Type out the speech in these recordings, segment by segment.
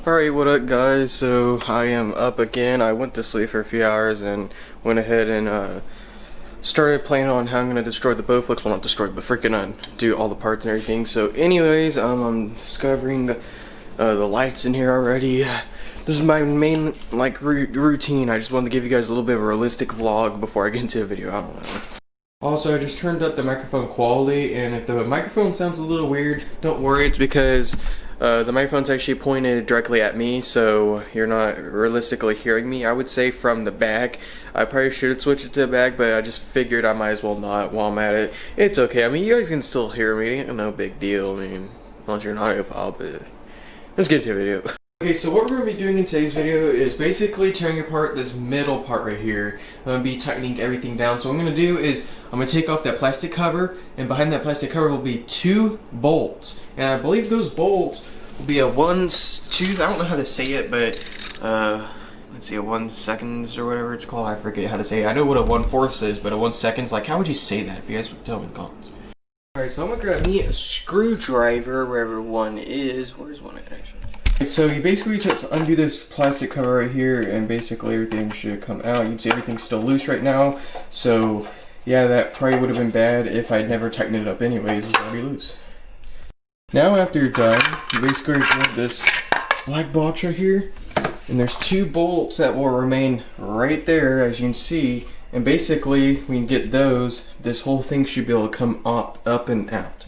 Alright, what up guys? So I am up again. I went to sleep for a few hours and went ahead and started planning on how I'm going to destroy the BOWFLEX. Well, not destroy, but freaking do all the parts and everything. So anyways, I'm discovering the lights in here already. This is my main routine. I just wanted to give you guys a little bit of a realistic vlog before I get into a video. I don't know. Also, I just turned up the microphone quality, and if the microphone sounds a little weird, don't worry, it's because the microphone's actually pointed directly at me, so you're not realistically hearing me, I would say, from the back. I probably should switch it to the back, but I just figured I might as well not while I'm at it. It's okay, I mean, you guys can still hear me, no big deal, I mean, unless you're an audiophile, but let's get to the video. Okay, so what we're going to be doing in today's video is basically tearing apart this middle part right here. I'm going to be tightening everything down. So what I'm going to do is I'm going to take off that plastic cover, and behind that plastic cover will be 2 bolts. And I believe those bolts will be a 1/2, I don't know how to say it, but let's see, a 1 seconds or whatever it's called. I forget how to say it. I know what a 1/4 is, but a 1 seconds, like how would you say that if you guys would tell me in the comments? Alright, so I'm going to grab me a screwdriver, wherever one is. Where's one at actually? So you basically just undo this plastic cover right here, and basically everything should come out. You can see everything's still loose right now. So yeah, that probably would have been bad if I'd never tightened it up anyways. It's already loose. Now after you're done, you basically remove this black box right here, and there's 2 bolts that will remain right there, as you can see. And basically, we can get those. This whole thing should be able to come up and out.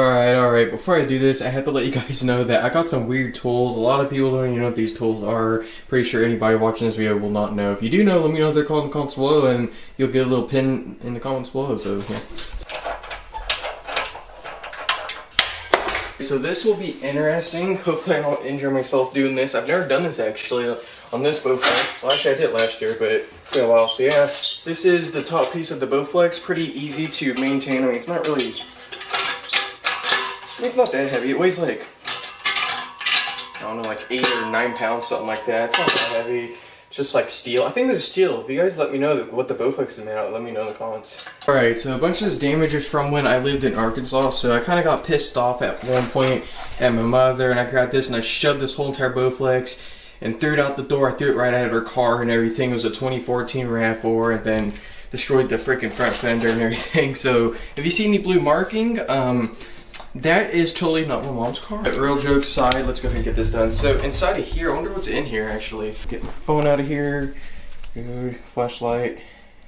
Alright, before I do this, I have to let you guys know that I got some weird tools. A lot of people don't even know what these tools are. Pretty sure anybody watching this video will not know. If you do know, let me know what they're called in the comments below, and you'll get a little pin in the comments below, so yeah. So this will be interesting. Hopefully I don't injure myself doing this. I've never done this actually on this BOWFLEX. Well, actually I did last year, but it's been a while. So yeah, this is the top piece of the BOWFLEX. Pretty easy to maintain. I mean, it's not really... It's not that heavy. It weighs like, I don't know, like 8 or 9 pounds, something like that. It's not that heavy. It's just like steel. I think this is steel. If you guys let me know what the BOWFLEX is made out of, let me know in the comments. Alright, so a bunch of this damage is from when I lived in Arkansas. So I kind of got pissed off at one point at my mother, and I grabbed this and I shoved this whole entire BOWFLEX and threw it out the door. I threw it right out of her car and everything. It was a 2014 RAV4, and then destroyed the freaking front fender and everything. So if you see any blue marking, that is totally not my mom's car. But real jokes aside, let's go ahead and get this done. So inside of here, I wonder what's in here actually. Get my phone out of here. Good. Flashlight.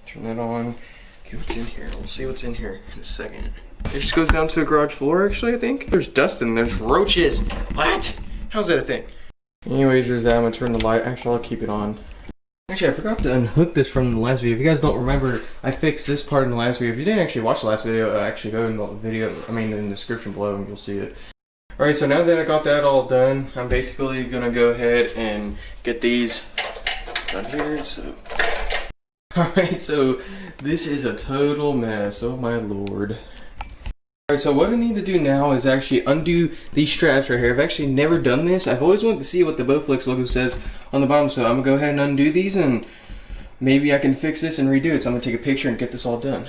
Turn that on. Okay, what's in here? We'll see what's in here in a second. It just goes down to the garage floor actually, I think. There's dust in there. There's roaches. What? How's that a thing? Anyways, there's that. I'm gonna turn the light. Actually, I'll keep it on. Actually, I forgot to unhook this from the last video. If you guys don't remember, I fixed this part in the last video. If you didn't actually watch the last video, actually go in the video, in the description below, and you'll see it. Alright, so now that I got that all done, I'm basically gonna go ahead and get these done here. So, alright, so this is a total mess. Oh my lord. Alright, so what I need to do now is actually undo these straps right here. I've actually never done this. I've always wanted to see what the BOWFLEX logo says on the bottom, so I'm going to go ahead and undo these, and maybe I can fix this and redo it. So I'm going to take a picture and get this all done.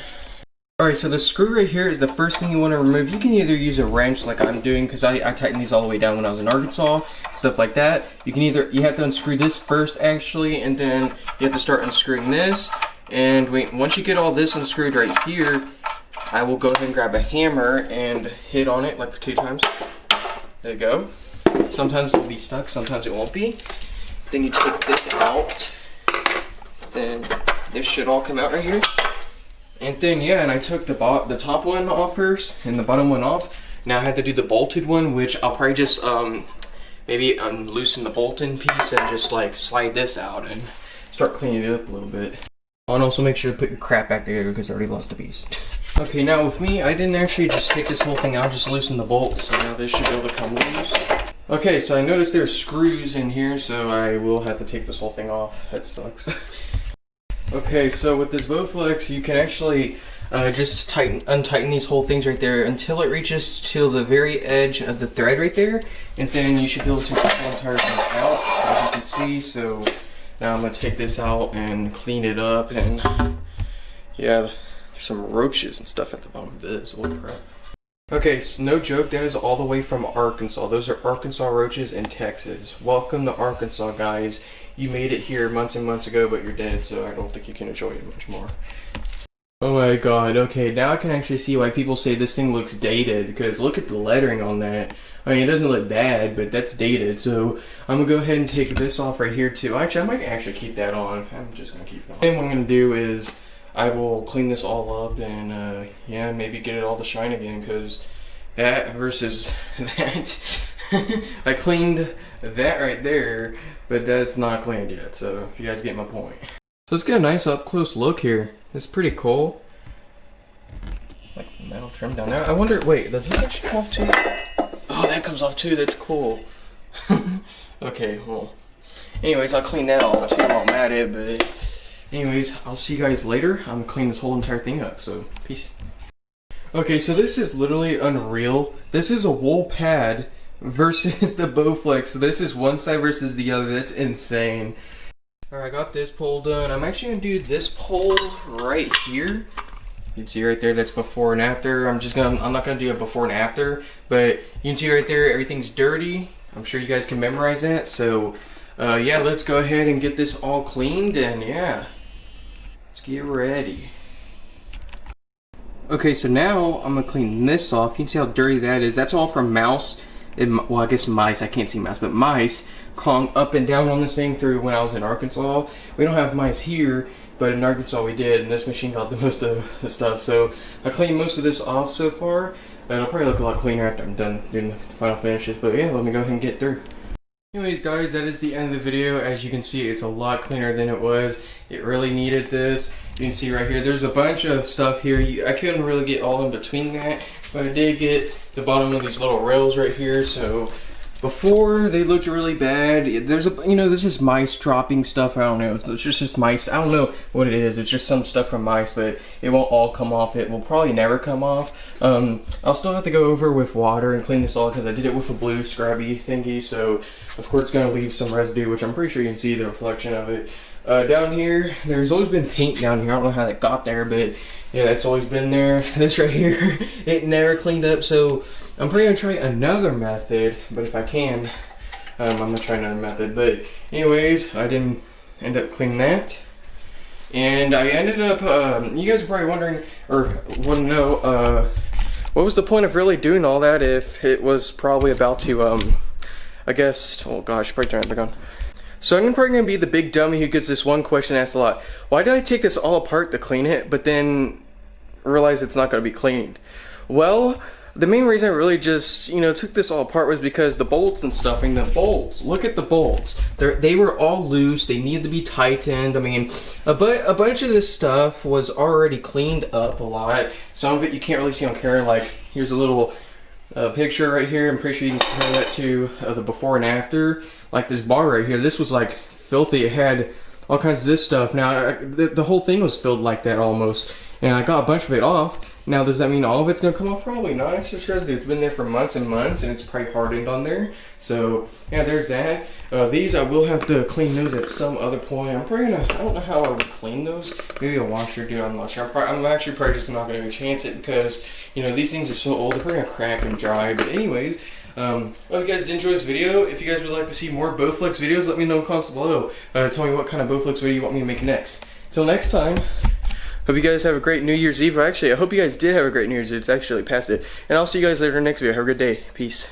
Alright, so the screw right here is the first thing you want to remove. You can either use a wrench like I'm doing, because I tightened these all the way down when I was in Arkansas, stuff like that. You have to unscrew this first actually, and then you have to start unscrewing this. And once you get all this unscrewed right here, I will go ahead and grab a hammer and hit on it like 2 times. There you go. Sometimes it will be stuck, sometimes it won't be. Then you take this out. Then this should all come out right here. And then yeah, and I took the top one off first and the bottom one off. Now I have to do the bolted one, which I'll probably just maybe loosen the bolting piece and just like slide this out and start cleaning it up a little bit. And also make sure to put your crap back together because I already lost a piece. Okay, now with me, I didn't actually just take this whole thing out, just loosen the bolts, so now this should be able to come loose. Okay, so I noticed there's screws in here, so I will have to take this whole thing off. That sucks. Okay, so with this BOWFLEX, you can actually just untighten these whole things right there until it reaches to the very edge of the thread right there, and then you should be able to take the whole entire thing out, as you can see. So now I'm going to take this out and clean it up, and yeah, there's some roaches and stuff at the bottom of this. Holy crap. Okay, so no joke, that is all the way from Arkansas. Those are Arkansas roaches in Texas. Welcome to Arkansas, guys. You made it here months and months ago, but you're dead, so I don't think you can enjoy it much more. Oh my god, okay, now I can actually see why people say this thing looks dated, because look at the lettering on that. I mean, it doesn't look bad, but that's dated, so I'm gonna go ahead and take this off right here too. Actually, I might actually keep that on. I'm just gonna keep it on. And what I'm gonna do is I will clean this all up and yeah, maybe get it all to shine again, because that versus that, I cleaned that right there, but that's not cleaned yet, so if you guys get my point. So let's get a nice up close look here. It's pretty cool. Like metal trim down there. I wonder, wait, does this actually come off too? Oh, that comes off too, that's cool. Okay, well, anyways, I'll clean that off too while I'm at it, but anyways, I'll see you guys later. I'm gonna clean this whole entire thing up, so peace. Okay, so this is literally unreal. This is a wool pad versus the BOWFLEX. So this is one side versus the other. That's insane. Alright, I got this pole done. I'm actually gonna do this pole right here. You can see right there, that's before and after. I'm not gonna do a before and after, but you can see right there, everything's dirty. I'm sure you guys can memorize that. So yeah, let's go ahead and get this all cleaned, and yeah, let's get ready. Okay, so now I'm gonna clean this off. You can see how dirty that is. That's all from mouse. Well, I guess mice. I can't see mouse, but mice crawling up and down on this thing through when I was in Arkansas. We don't have mice here, but in Arkansas we did, and this machine got the most of the stuff. So I cleaned most of this off so far. It'll probably look a lot cleaner after I'm done doing the final finishes, but yeah, let me go ahead and get through. Anyways, guys, that is the end of the video. As you can see, it's a lot cleaner than it was. It really needed this. You can see right here, there's a bunch of stuff here. I couldn't really get all in between that, but I did get the bottom of these little rails right here. So before, they looked really bad. There's a, you know, this is mice dropping stuff. I don't know. It's just mice. I don't know what it is. It's just some stuff from mice, but it won't all come off. It will probably never come off. I'll still have to go over with water and clean this all, because I did it with a blue scrubby thingy. So of course it's gonna leave some residue, which I'm pretty sure you can see the reflection of it. Down here, there's always been paint down here. I don't know how that got there, but yeah, that's always been there. This right here, it never cleaned up. So I'm probably gonna try another method, but if I can, I'm gonna try another method. But anyways, I didn't end up cleaning that. And I ended up, you guys are probably wondering, or want to know, what was the point of really doing all that if it was probably about to, I guess, oh gosh, probably turn it back on. So I'm probably going to be the big dummy who gets this one question asked a lot. Why did I take this all apart to clean it, but then realize it's not going to be cleaned? Well, the main reason I really just, you know, took this all apart was because the bolts and stuff, and the bolts, look at the bolts. They were all loose, they needed to be tightened. I mean, a bunch of this stuff was already cleaned up a lot. Some of it you can't really see on camera, like here's a little picture right here. I'm pretty sure you can compare that to the before and after. Like this bar right here, this was like filthy. It had all kinds of this stuff. Now the whole thing was filled like that almost, and I got a bunch of it off. Now does that mean all of it's gonna come off? Probably not. It's just residue. It's been there for months and months, and it's probably hardened on there. So yeah, there's that. These I will have to clean those at some other point. I'm probably gonna, I don't know how I would clean those. Maybe a washer do, I'm not sure. I'm actually probably just not gonna even chance it, because you know these things are so old, they're probably gonna crack and dry. But anyways, I hope you guys did enjoy this video. If you guys would like to see more BOWFLEX videos, let me know in the comments below. Tell me what kind of BOWFLEX video you want me to make next. Till next time, hope you guys have a great New Year's Eve. Actually, I hope you guys did have a great New Year's Eve. It's actually past it. And I'll see you guys later in the next video. Have a good day. Peace.